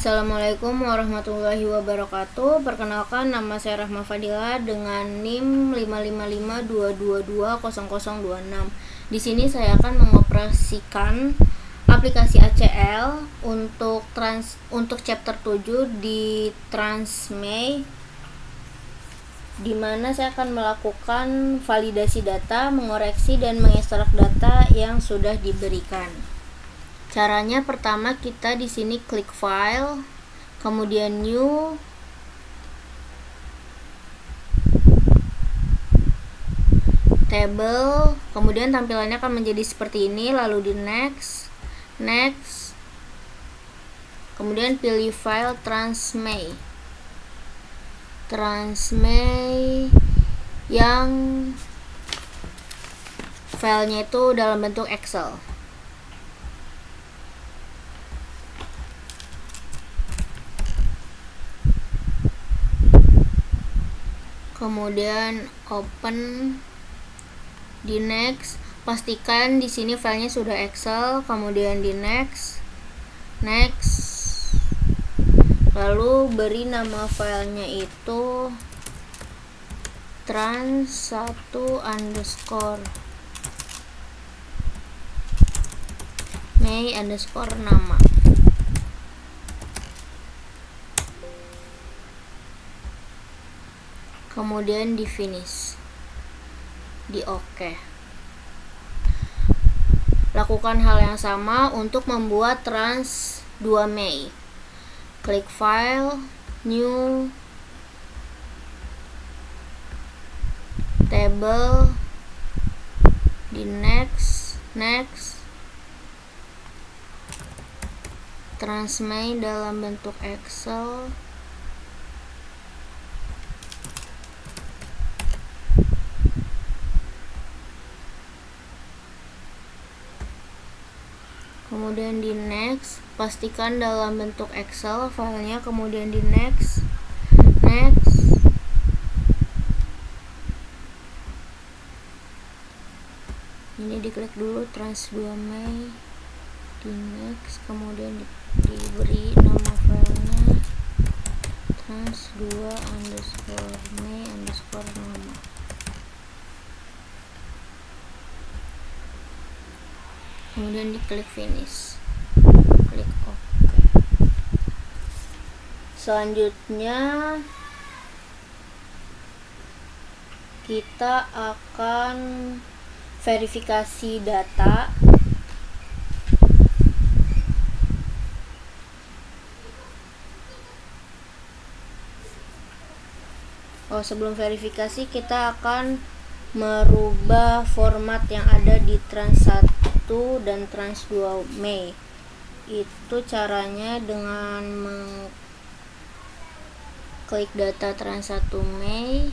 Assalamualaikum warahmatullahi wabarakatuh. Perkenalkan, nama saya Rahma Fadila dengan NIM 55522200026. Di sini saya akan mengoperasikan aplikasi ACL untuk chapter 7 di Transmay, di mana saya akan melakukan validasi data, mengoreksi dan mengekstrak data yang sudah diberikan. Caranya pertama kita di sini klik file, kemudian new, table, kemudian tampilannya akan menjadi seperti ini, lalu di next, kemudian pilih file Transmay yang filenya itu dalam bentuk Excel. Kemudian open, di next, pastikan di sini filenya sudah Excel, kemudian di next, lalu beri nama filenya itu trans1_may_nama. Kemudian di finish, di OK. Lakukan hal yang sama untuk membuat trans 2 Mei. Klik file, new, table, di next, Transmay dalam bentuk Excel, kemudian di next, pastikan dalam bentuk Excel filenya, kemudian di next, ini diklik dulu trans 2 Mei, di next, kemudian diberi nama filenya trans2_may_nama. Kemudian diklik finish, klik OK. Selanjutnya kita akan verifikasi data. Sebelum verifikasi kita akan merubah format yang ada di trans 1 dan trans 2 Mei. Itu caranya dengan mengklik data trans 1 Mei,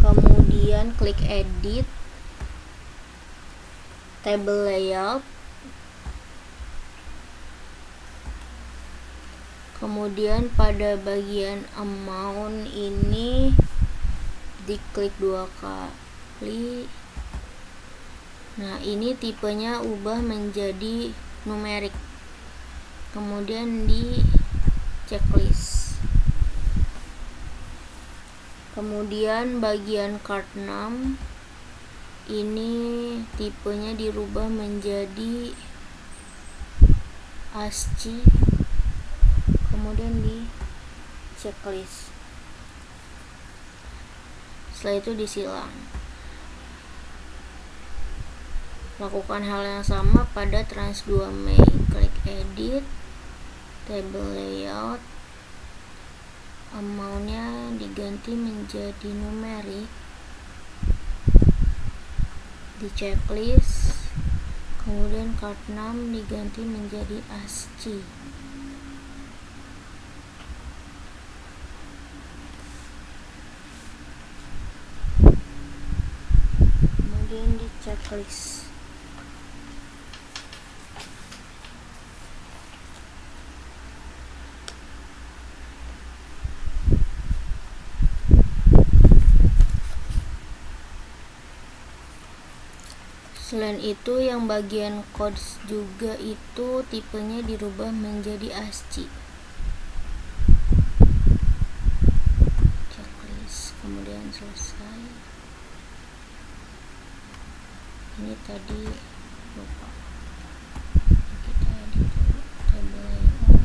kemudian klik edit, table layout, kemudian pada bagian amount ini diklik 2 kali. Nah, ini tipenya ubah menjadi numerik. Kemudian di checklist. Kemudian bagian card 6 ini tipenya dirubah menjadi ASCII. Kemudian di checklist. Setelah itu disilang. Lakukan hal yang sama pada trans 2 Mei. Klik edit, table layout, amountnya diganti menjadi numerik, di checklist, kemudian card 6 diganti menjadi ASCII. Kemudian di checklist. Selain itu yang bagian codes juga itu tipenya dirubah menjadi ASCII. Checklist, kemudian selesai. Ini tadi lupa, kita edit dulu table layout,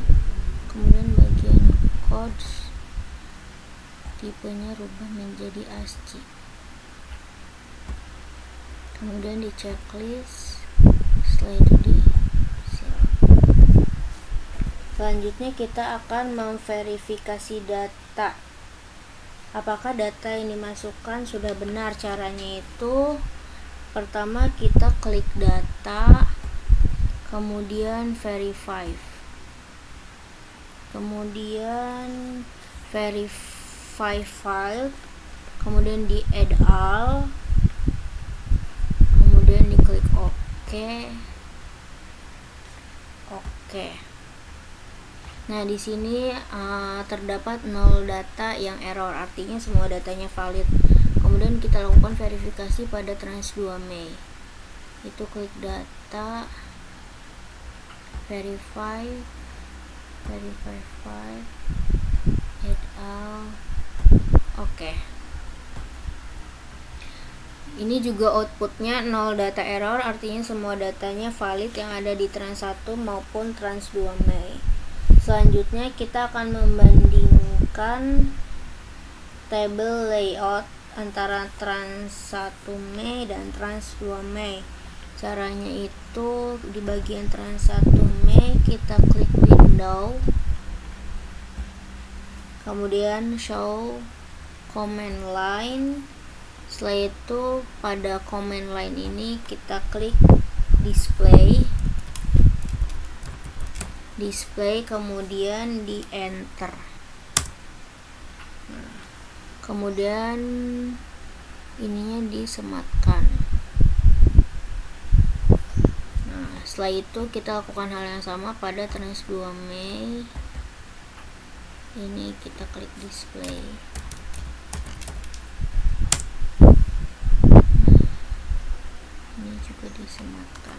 kemudian bagian codes tipenya rubah menjadi ASCII. Kemudian di checklist, setelah itu di save. Selanjutnya kita akan memverifikasi data. Apakah data yang dimasukkan sudah benar? Caranya itu pertama kita klik data, kemudian verify, kemudian verify file, kemudian di add all, kemudian diklik OK. Nah, di sini terdapat 0 data yang error, artinya semua datanya valid. Kemudian kita lakukan verifikasi pada trans 2 Mei. Itu klik data, verify file, add all, OK. Ini juga outputnya 0 data error, artinya semua datanya valid yang ada di trans 1 maupun trans 2 Mei. Selanjutnya kita akan membandingkan table layout antara trans 1 Mei dan trans 2 Mei. Caranya itu di bagian trans 1 Mei kita klik window, kemudian show command line. Setelah itu pada command line ini kita klik display, kemudian di enter. Kemudian ininya disematkan. Nah, setelah itu kita lakukan hal yang sama pada trans 2 Mei. Ini kita klik display. Ini juga disematkan.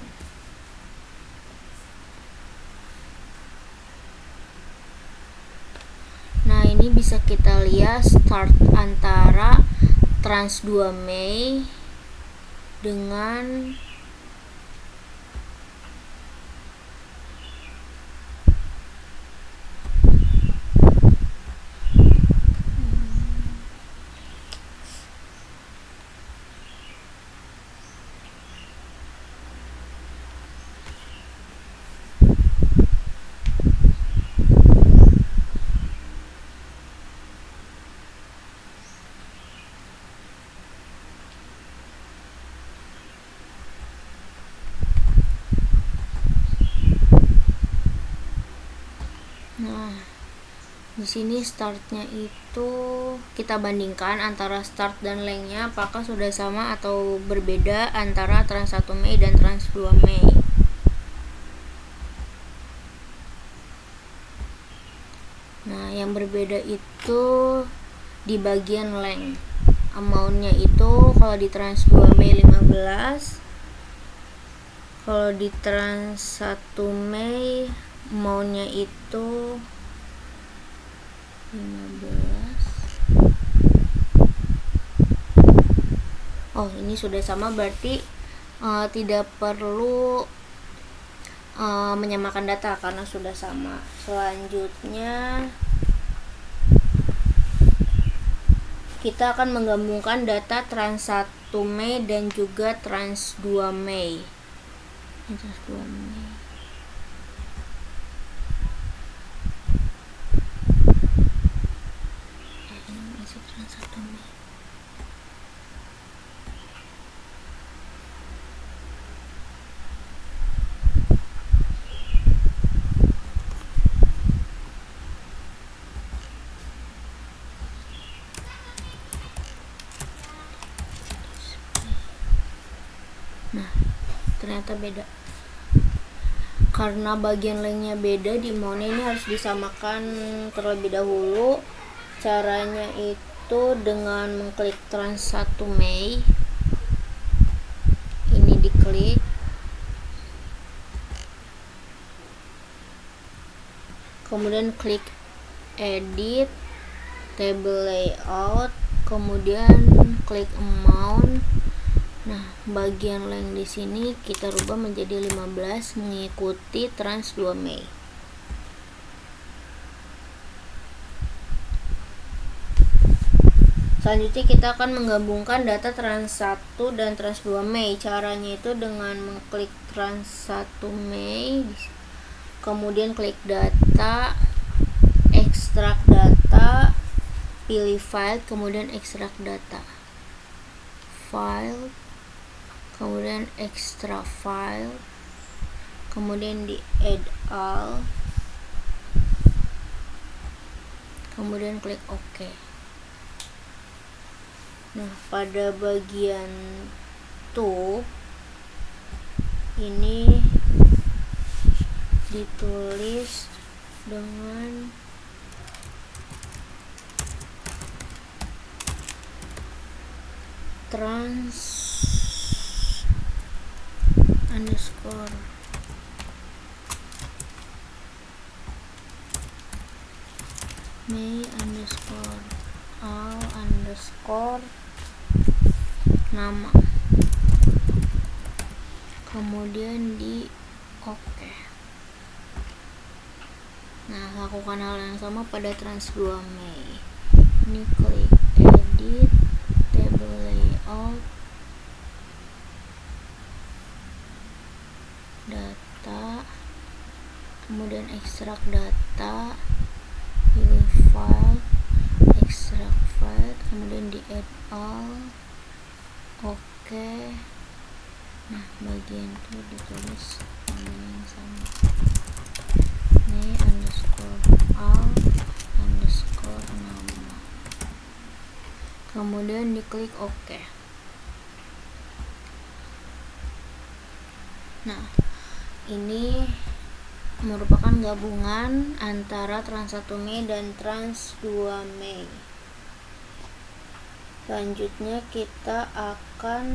Nah, ini bisa kita lihat start antara trans 2 Mei dengan di sini startnya itu kita bandingkan antara start dan lengthnya apakah sudah sama atau berbeda antara trans 1 Mei dan trans 2 Mei. Nah, yang berbeda itu di bagian length. Amountnya itu kalau di trans 2 Mei 15, kalau di trans 1 Mei amountnya itu 15. Oh, ini sudah sama, berarti tidak perlu menyamakan data karena sudah sama. Selanjutnya kita akan menggabungkan data trans 1 Mei dan juga trans 2 Mei. Ini trans 2 Mei. Nah, ternyata beda. Karena bagian lengthnya beda, di mount ini harus disamakan terlebih dahulu. Caranya itu dengan mengklik trans 1 Mei. Ini diklik klik, kemudian klik edit table layout, kemudian klik amount. Nah, bagian length di sini kita rubah menjadi 15 mengikuti trans 2 Mei. Selanjutnya kita akan menggabungkan data trans 1 dan trans 2 Mei. Caranya itu dengan mengklik trans 1 Mei, kemudian klik data, ekstrak data, pilih file, kemudian ekstrak data, file, kemudian extra file, kemudian di add all, kemudian klik OK. Nah, pada bagian to ini ditulis dengan trans underscore Mei underscore all underscore nama, kemudian di OK. Nah, lakukan hal yang sama pada trans 2 Mei. Ini klik edit table layout, data, kemudian ekstrak data, pilih file, ekstrak file, kemudian di add all, oke. Nah, bagian itu ditulis yang sama, Mei underscore all underscore nama, kemudian diklik OK. Nah, ini merupakan gabungan antara trans 1 Mei dan trans 2 Mei. Selanjutnya kita akan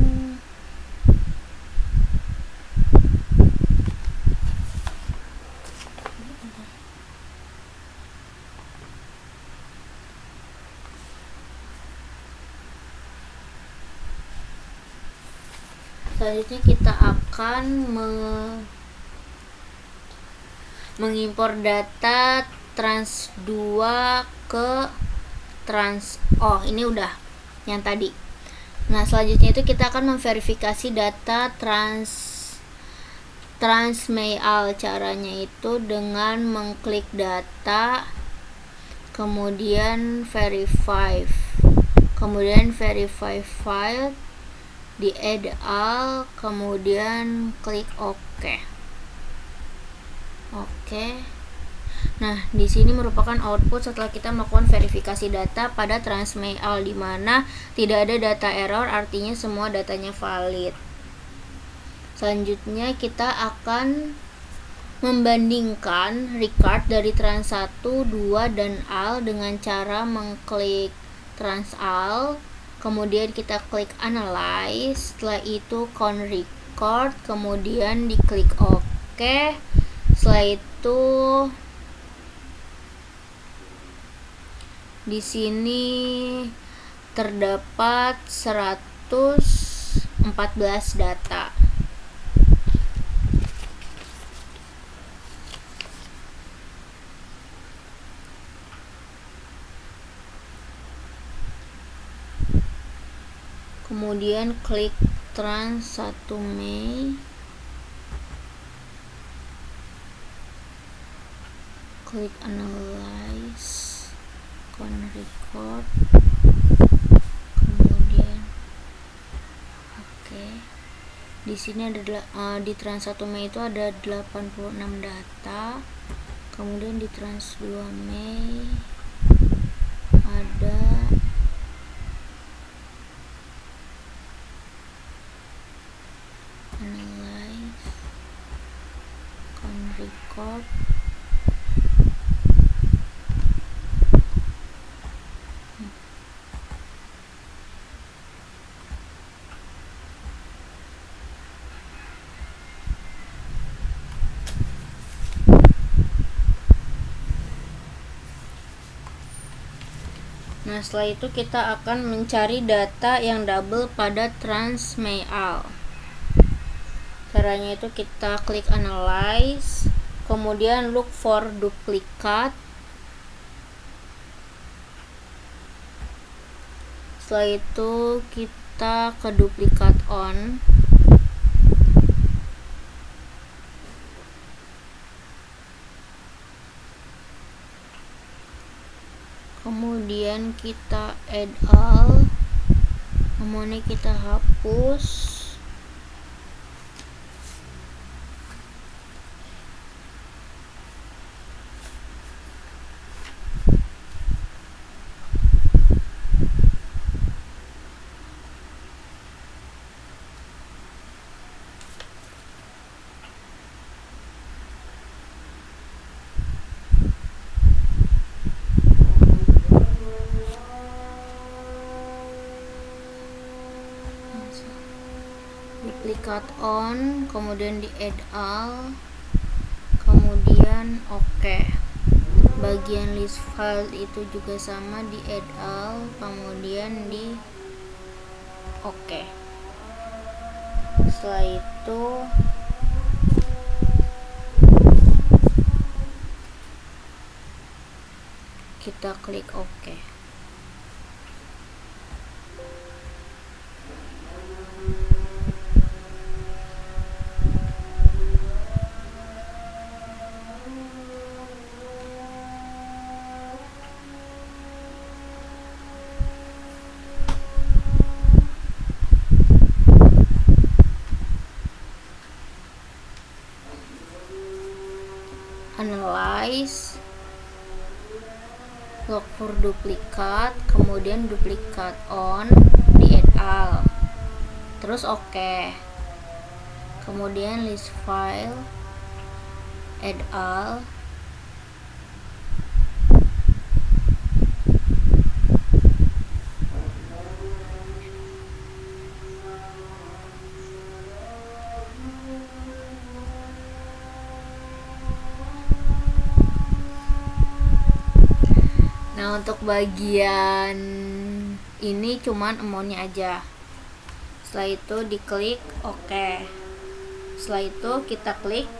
mengimpor data trans 2 ke trans, ini udah yang tadi. Nah, selanjutnya itu kita akan memverifikasi data trans Mei all. Caranya itu dengan mengklik data, kemudian verify, kemudian verify file, di add all, kemudian klik OK. Nah, di sini merupakan output setelah kita melakukan verifikasi data pada trans Mei all, di mana tidak ada data error, artinya semua datanya valid. Selanjutnya kita akan membandingkan record dari trans 1, 2, dan all dengan cara mengklik trans all, kemudian kita klik analyze, setelah itu count record, kemudian diklik OK. Setelah itu di sini terdapat 114 data. Kemudian klik trans 1 Mei, klik analyze, count record, kemudian OK. Di sini ada di trans 1 Mei itu ada 86 data. Kemudian di trans 2 Mei ada analyze, count record, Nah, setelah itu kita akan mencari data yang double pada transmail. Caranya itu kita klik analyze, kemudian look for duplicate. Setelah itu kita ke duplicate on. Kemudian kita add all, kemudian kita hapus. Duplicate on, kemudian di add all, kemudian oke. Bagian list file itu juga sama, di add all, kemudian di oke. Setelah itu kita klik oke. Analyze, look for duplicate, kemudian duplicate on, di add all, terus oke. Kemudian list file, add all, nah untuk bagian ini cuman amountnya aja. Setelah itu diklik oke. Setelah itu kita klik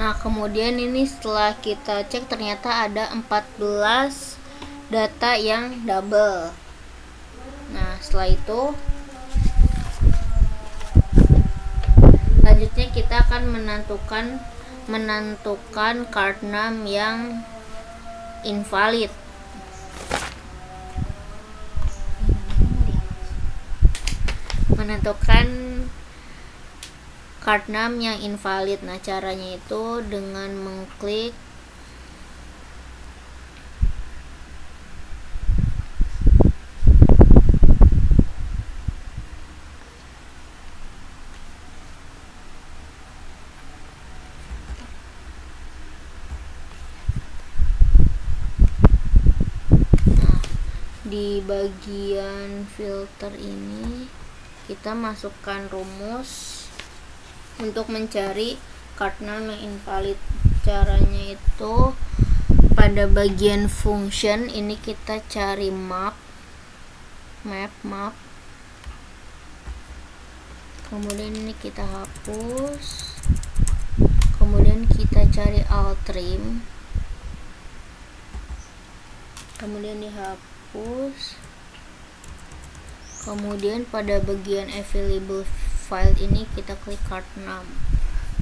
Nah, kemudian ini setelah kita cek ternyata ada 14 data yang double. Nah, setelah itu selanjutnya kita akan menentukan card name yang invalid. Menentukan card name yang invalid. Nah, caranya itu dengan mengklik di bagian filter ini kita masukkan rumus untuk mencari card name yang invalid. Caranya itu pada bagian function ini kita cari map, kemudian ini kita hapus, kemudian kita cari altrim, kemudian dihapus, kemudian pada bagian available file ini kita klik card name.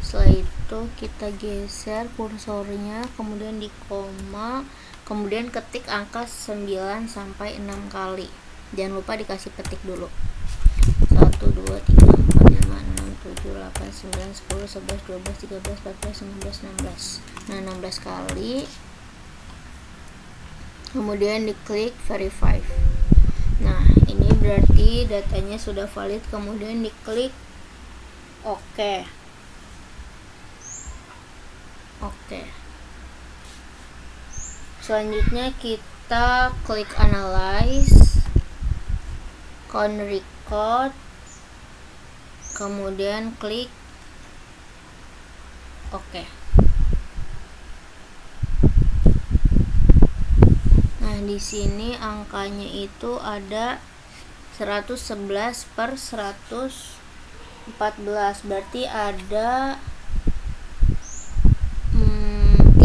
Setelah itu kita geser kursornya, kemudian di koma, kemudian ketik angka 9 sampai 6 kali. Jangan lupa dikasih petik dulu. 1 2 3 4 5 6 7 8 9 10 11 12 13 14 15 16. Nah, 16 kali. Kemudian diklik verify. Nah, ini berarti datanya sudah valid. Kemudian diklik OK. Selanjutnya kita klik analyze, count record, kemudian klik OK. Nah, di sini angkanya itu ada 111/114, berarti ada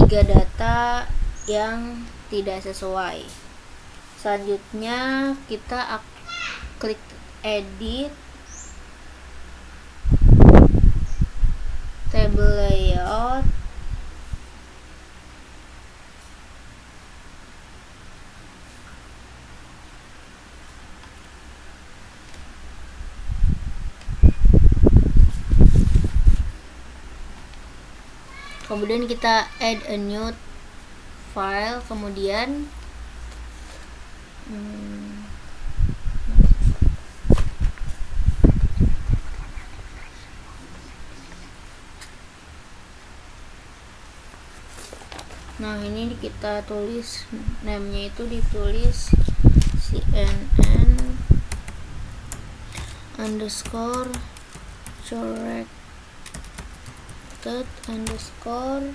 3 data yang tidak sesuai. Selanjutnya kita klik edit, table layout, kemudian kita add a new file, kemudian nah ini kita tulis namanya itu ditulis cnn underscore corrected underscore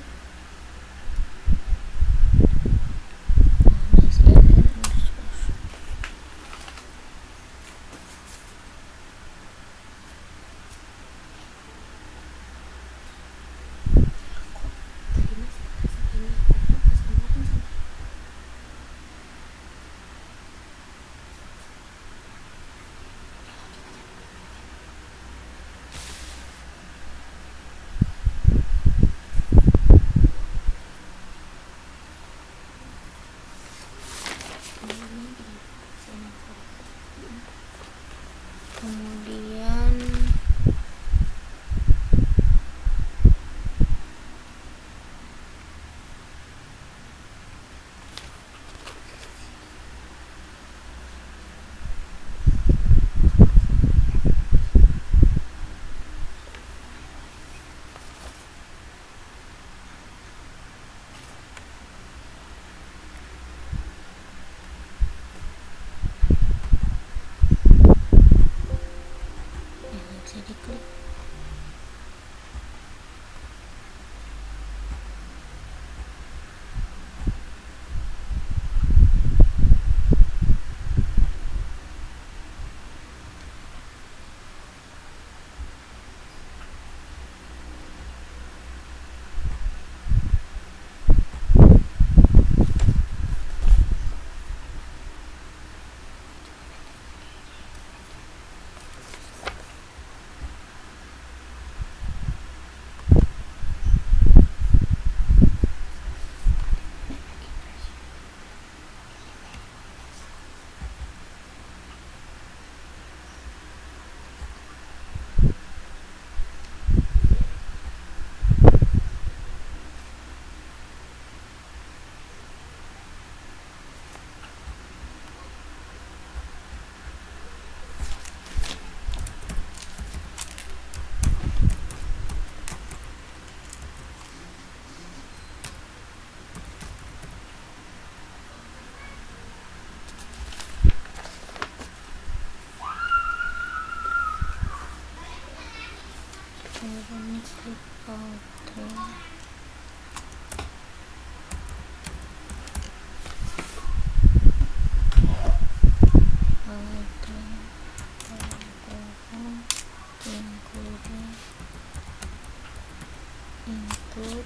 include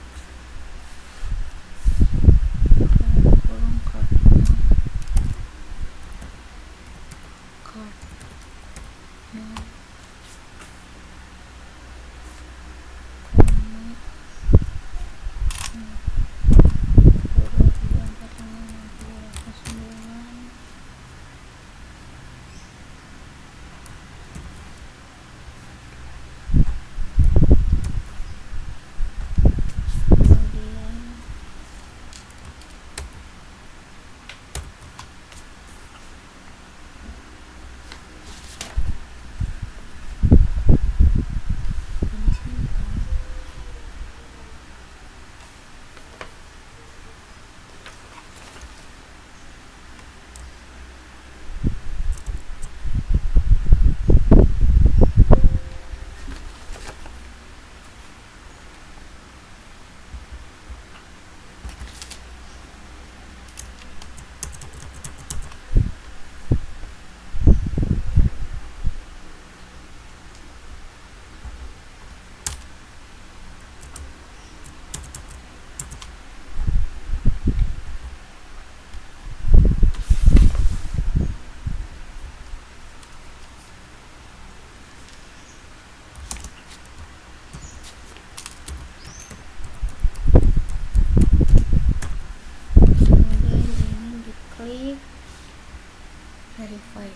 verify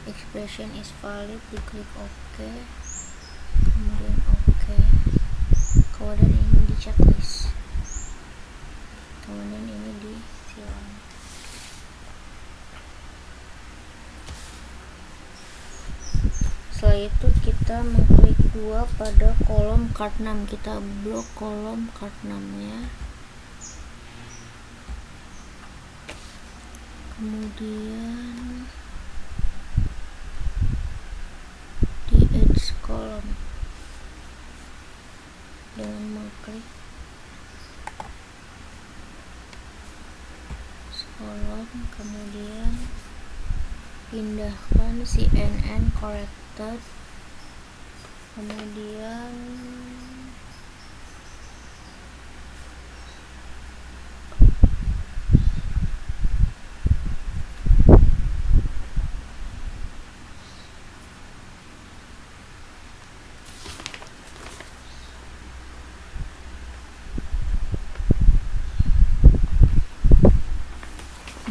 expression is valid, diklik OK, kemudian OK, kemudian ini di checklist, kemudian ini di silang. Setelah itu kita mengklik 2 pada kolom card 6, kita blok kolom card 6 nya, kemudian di edge column dengan mengklik kolom, kemudian pindahkan CNN corrected, kemudian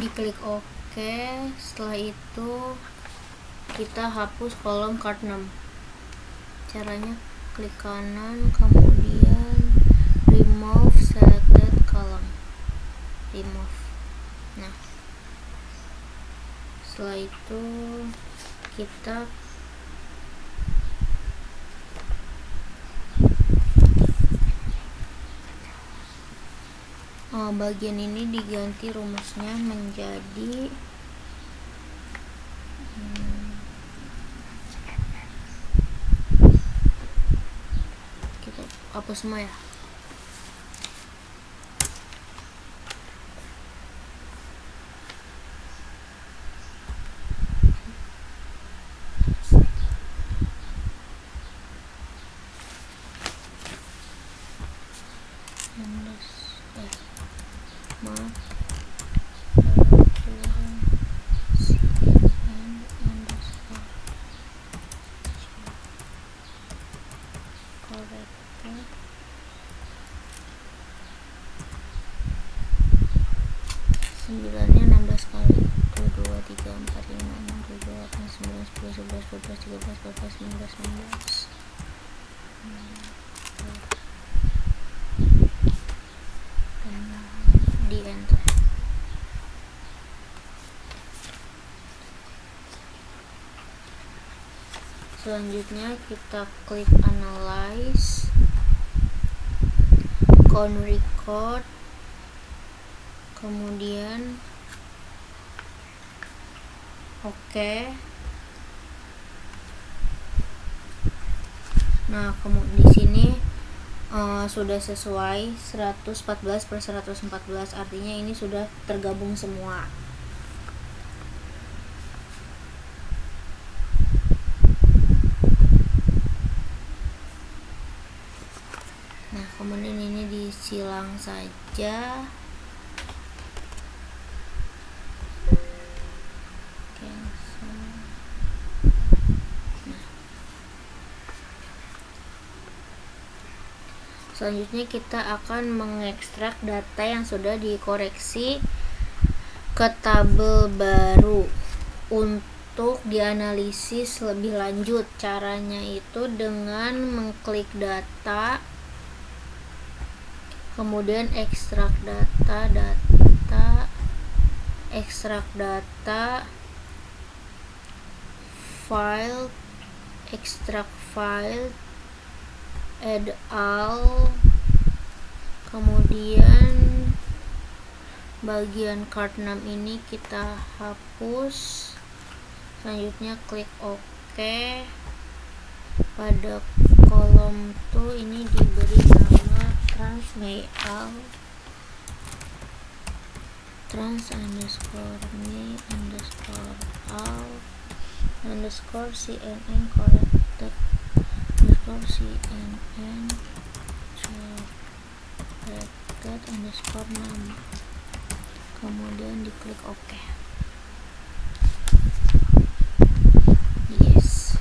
diklik OK. Setelah itu kita hapus kolom card 6. Caranya klik kanan, kemudian remove selected column, remove. Nah, setelah itu kita bagian ini diganti rumusnya menjadi kita hapus semua ya. Sembilannya 16 kali, 1, 2, 3, 4, 5, 6, 7, 8, 9, 10, 11, 12, 13, 14, 15, 16. Di enter. Selanjutnya kita klik analyze, count record, kemudian OK. Nah, kemudian di sini sudah sesuai 114/114, artinya ini sudah tergabung semua. Nah, kemudian ini disilang saja. Selanjutnya kita akan mengekstrak data yang sudah dikoreksi ke tabel baru untuk dianalisis lebih lanjut. Caranya itu dengan mengklik data, kemudian ekstrak data, ekstrak data, file, ekstrak file, add all, kemudian bagian card 6 ini kita hapus. Selanjutnya klik OK. Pada kolom 2 ini diberi nama transmail trans_me_all_cnn corrected _cnn corrected_6, kemudian diklik OK. Yes.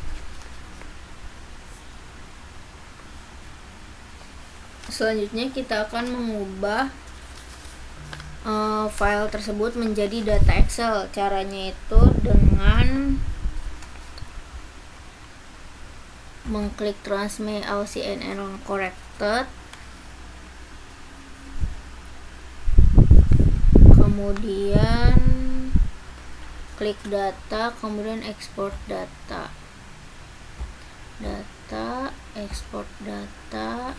Selanjutnya kita akan mengubah file tersebut menjadi data Excel. Caranya itu dengan mengklik transmail all_cnn corrected, kemudian klik data, kemudian export data, export data,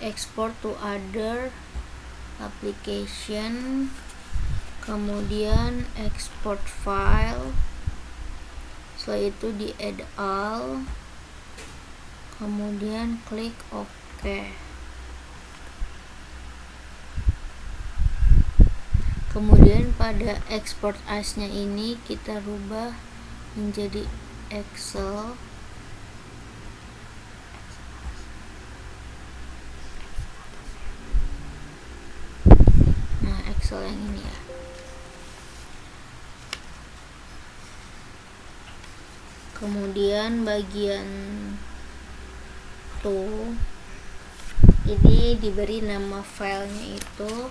export to other application, kemudian export file. Setelah itu di add all, kemudian klik OK. Kemudian pada export as-nya ini kita rubah menjadi Excel. Nah, Excel yang ini ya. Kemudian bagian tuh ini diberi nama filenya itu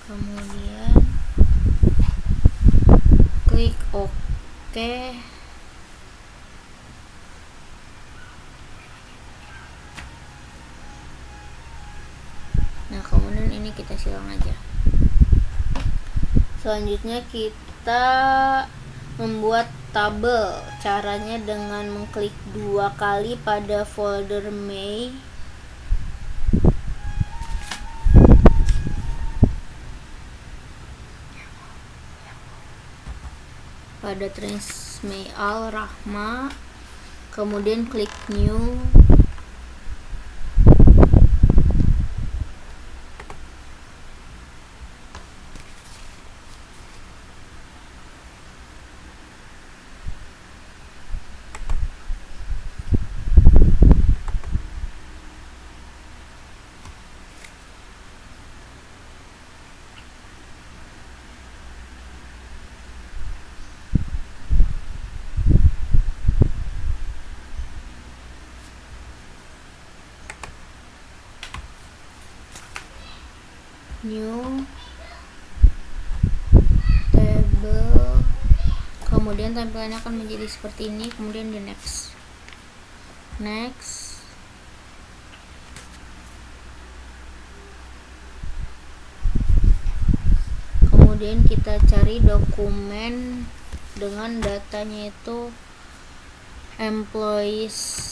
kemudian klik OK. Nah, kemudian ini kita silang aja. Selanjutnya kita membuat tabel. Caranya dengan mengklik 2 kali pada folder May, pada transmail Rahma, kemudian klik new, kemudian tampilannya akan menjadi seperti ini, kemudian di next. Kemudian kita cari dokumen dengan datanya itu employees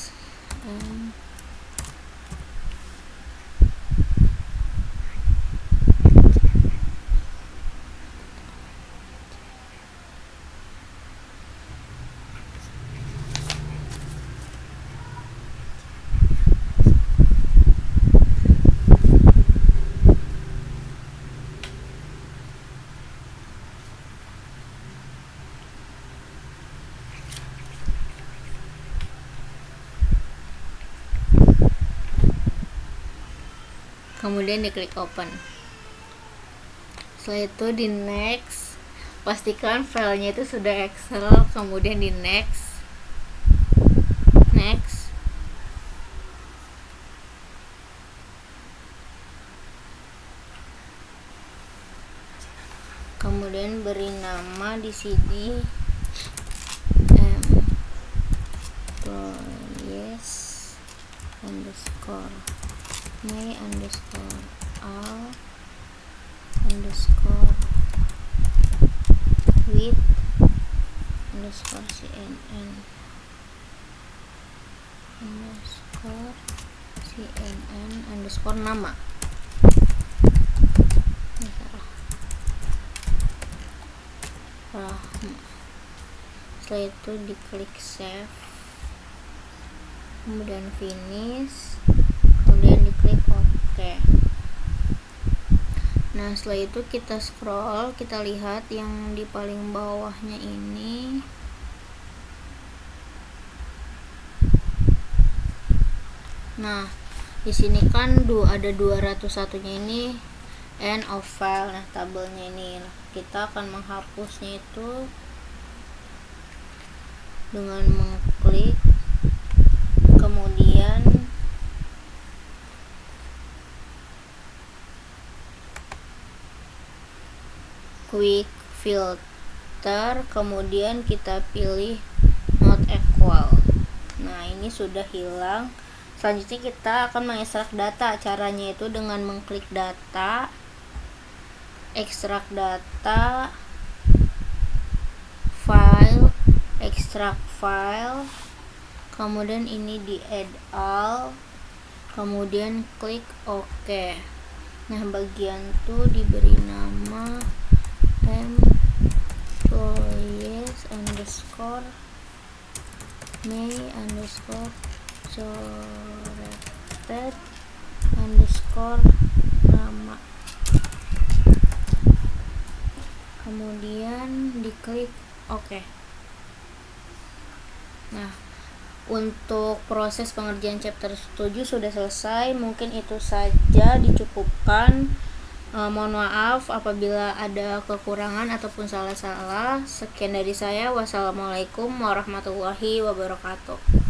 kemudian diklik open. Setelah itu di next, pastikan filenya itu sudah Excel, kemudian di next, kemudian beri nama di sini employees underscore May underscore all underscore with underscore CNN underscore CNN underscore nama. Setelah itu diklik save, kemudian finish, kemudian diklik OK. Nah, setelah itu kita scroll, kita lihat yang di paling bawahnya ini. Nah, di sini kan ada 201-nya ini end of file. Nah, tabelnya ini kita akan menghapusnya itu dengan mengklik, kemudian quick filter, kemudian kita pilih not equal. Nah, ini sudah hilang. Selanjutnya kita akan mengekstrak data. Caranya itu dengan mengklik data, ekstrak data, file, ekstrak file, kemudian ini di add all, kemudian klik OK. Nah, bagian tuh diberi nama employees underscore May underscore coreted underscore nama, kemudian diklik OK. Nah, untuk proses pengerjaan chapter 7 sudah selesai. Mungkin itu saja, dicukupkan. Mohon maaf apabila ada kekurangan ataupun salah-salah. Sekian dari saya. Wassalamualaikum warahmatullahi wabarakatuh.